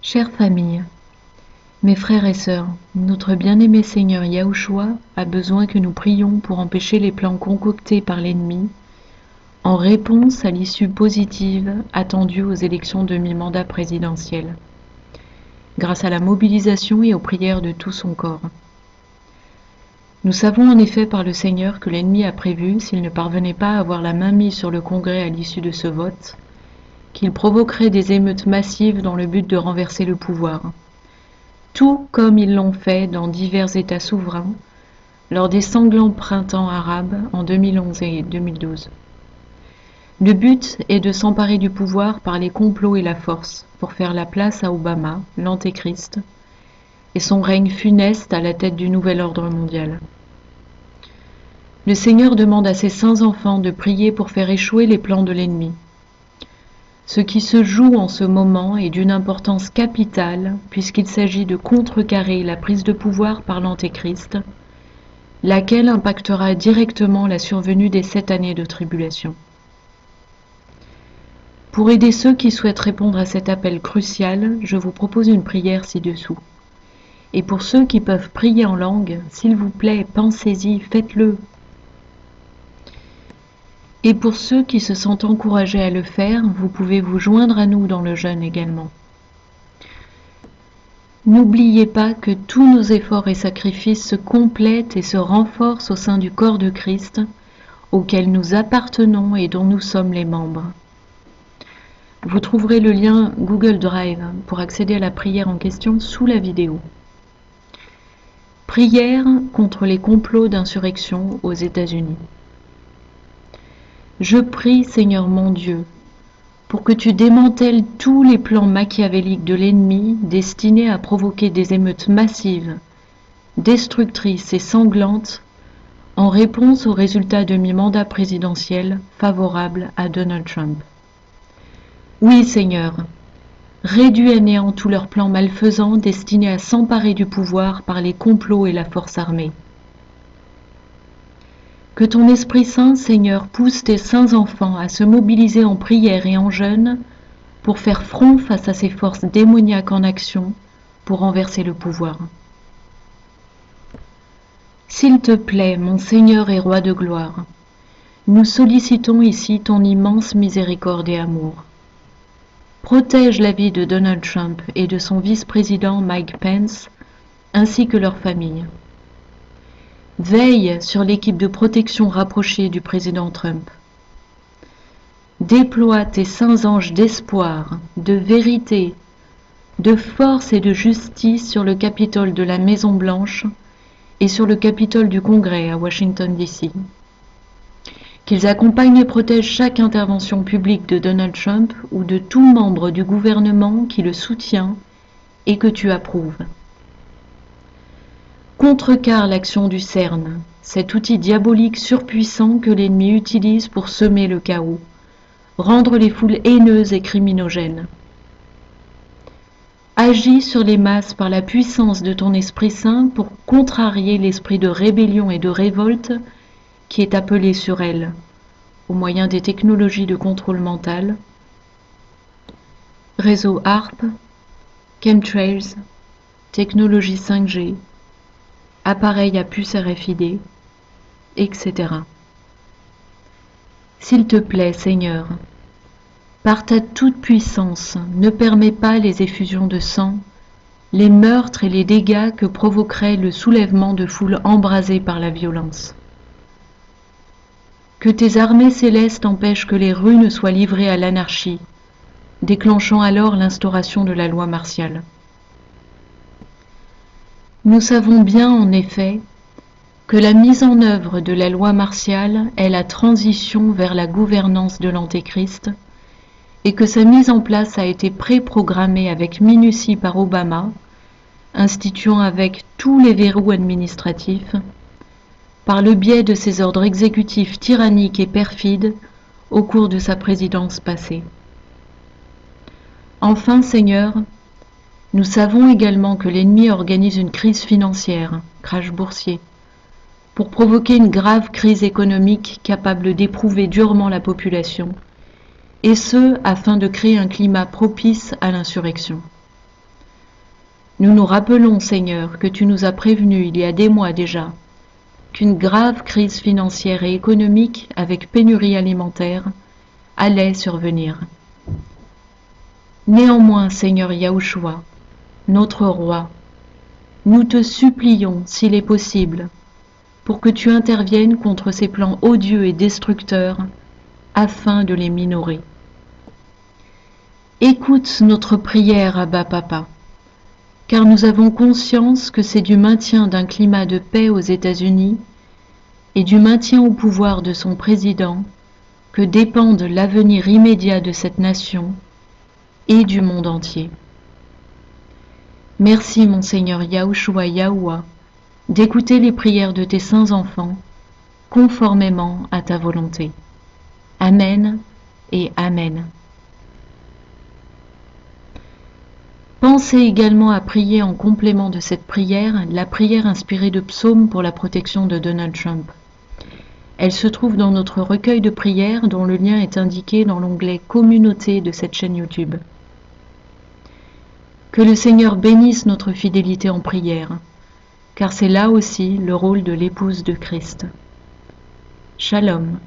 Chère famille, mes frères et sœurs, notre bien-aimé Seigneur Yahushua a besoin que nous prions pour empêcher les plans concoctés par l'ennemi en réponse à l'issue positive attendue aux élections de mi-mandat présidentiel, grâce à la mobilisation et aux prières de tout son corps. Nous savons en effet par le Seigneur que l'ennemi a prévu, s'il ne parvenait pas à avoir la main mise sur le Congrès à l'issue de ce vote, qu'il provoquerait des émeutes massives dans le but de renverser le pouvoir, tout comme ils l'ont fait dans divers États souverains lors des sanglants printemps arabes en 2011 et 2012. Le but est de s'emparer du pouvoir par les complots et la force pour faire la place à Obama, l'Antéchrist, et son règne funeste à la tête du nouvel ordre mondial. Le Seigneur demande à ses saints enfants de prier pour faire échouer les plans de l'ennemi. Ce qui se joue en ce moment est d'une importance capitale puisqu'il s'agit de contrecarrer la prise de pouvoir par l'Antéchrist, laquelle impactera directement la survenue des 7 années de tribulation. Pour aider ceux qui souhaitent répondre à cet appel crucial, je vous propose une prière ci-dessous. Et pour ceux qui peuvent prier en langue, s'il vous plaît, pensez-y, faites-le. Et pour ceux qui se sentent encouragés à le faire, vous pouvez vous joindre à nous dans le jeûne également. N'oubliez pas que tous nos efforts et sacrifices se complètent et se renforcent au sein du corps de Christ, auquel nous appartenons et dont nous sommes les membres. Vous trouverez le lien Google Drive pour accéder à la prière en question sous la vidéo. Prière contre les complots d'insurrection aux États-Unis. Je prie, Seigneur mon Dieu, pour que tu démantèles tous les plans machiavéliques de l'ennemi destinés à provoquer des émeutes massives, destructrices et sanglantes en réponse aux résultats de mi-mandat présidentiel favorable à Donald Trump. Oui, Seigneur, réduis à néant tous leurs plans malfaisants destinés à s'emparer du pouvoir par les complots et la force armée. Que ton Esprit Saint, Seigneur, pousse tes saints enfants à se mobiliser en prière et en jeûne pour faire front face à ces forces démoniaques en action pour renverser le pouvoir. S'il te plaît, mon Seigneur et Roi de gloire, nous sollicitons ici ton immense miséricorde et amour. Protège la vie de Donald Trump et de son vice-président Mike Pence, ainsi que leur famille. Veille sur l'équipe de protection rapprochée du président Trump. Déploie tes saints anges d'espoir, de vérité, de force et de justice sur le Capitole de la Maison-Blanche et sur le Capitole du Congrès à Washington, D.C. Qu'ils accompagnent et protègent chaque intervention publique de Donald Trump ou de tout membre du gouvernement qui le soutient et que tu approuves. Contrecarre l'action du CERN, cet outil diabolique surpuissant que l'ennemi utilise pour semer le chaos, rendre les foules haineuses et criminogènes. Agis sur les masses par la puissance de ton Esprit Saint pour contrarier l'esprit de rébellion et de révolte qui est appelé sur elles, au moyen des technologies de contrôle mental, réseau HAARP, chemtrails, technologie 5G, appareils à puce RFID, etc. S'il te plaît, Seigneur, par ta toute-puissance, ne permets pas les effusions de sang, les meurtres et les dégâts que provoquerait le soulèvement de foules embrasées par la violence. Que tes armées célestes empêchent que les rues ne soient livrées à l'anarchie, déclenchant alors l'instauration de la loi martiale. Nous savons bien, en effet, que la mise en œuvre de la loi martiale est la transition vers la gouvernance de l'Antéchrist et que sa mise en place a été préprogrammée avec minutie par Obama, instituant avec tous les verrous administratifs, par le biais de ses ordres exécutifs tyranniques et perfides au cours de sa présidence passée. Enfin, Seigneur, nous savons également que l'ennemi organise une crise financière, crash boursier, pour provoquer une grave crise économique capable d'éprouver durement la population, et ce, afin de créer un climat propice à l'insurrection. Nous nous rappelons, Seigneur, que tu nous as prévenus il y a des mois déjà qu'une grave crise financière et économique avec pénurie alimentaire allait survenir. Néanmoins, Seigneur Yahushua, notre roi, nous te supplions, s'il est possible, pour que tu interviennes contre ces plans odieux et destructeurs afin de les minorer. Écoute notre prière, Abba Papa, car nous avons conscience que c'est du maintien d'un climat de paix aux États-Unis et du maintien au pouvoir de son président que dépendent l'avenir immédiat de cette nation et du monde entier. Merci, mon Seigneur Yahushua Yahoua, d'écouter les prières de tes saints enfants conformément à ta volonté. Amen et Amen. Pensez également à prier en complément de cette prière la prière inspirée de psaumes pour la protection de Donald Trump. Elle se trouve dans notre recueil de prières dont le lien est indiqué dans l'onglet Communauté de cette chaîne YouTube. Que le Seigneur bénisse notre fidélité en prière, car c'est là aussi le rôle de l'épouse de Christ. Shalom.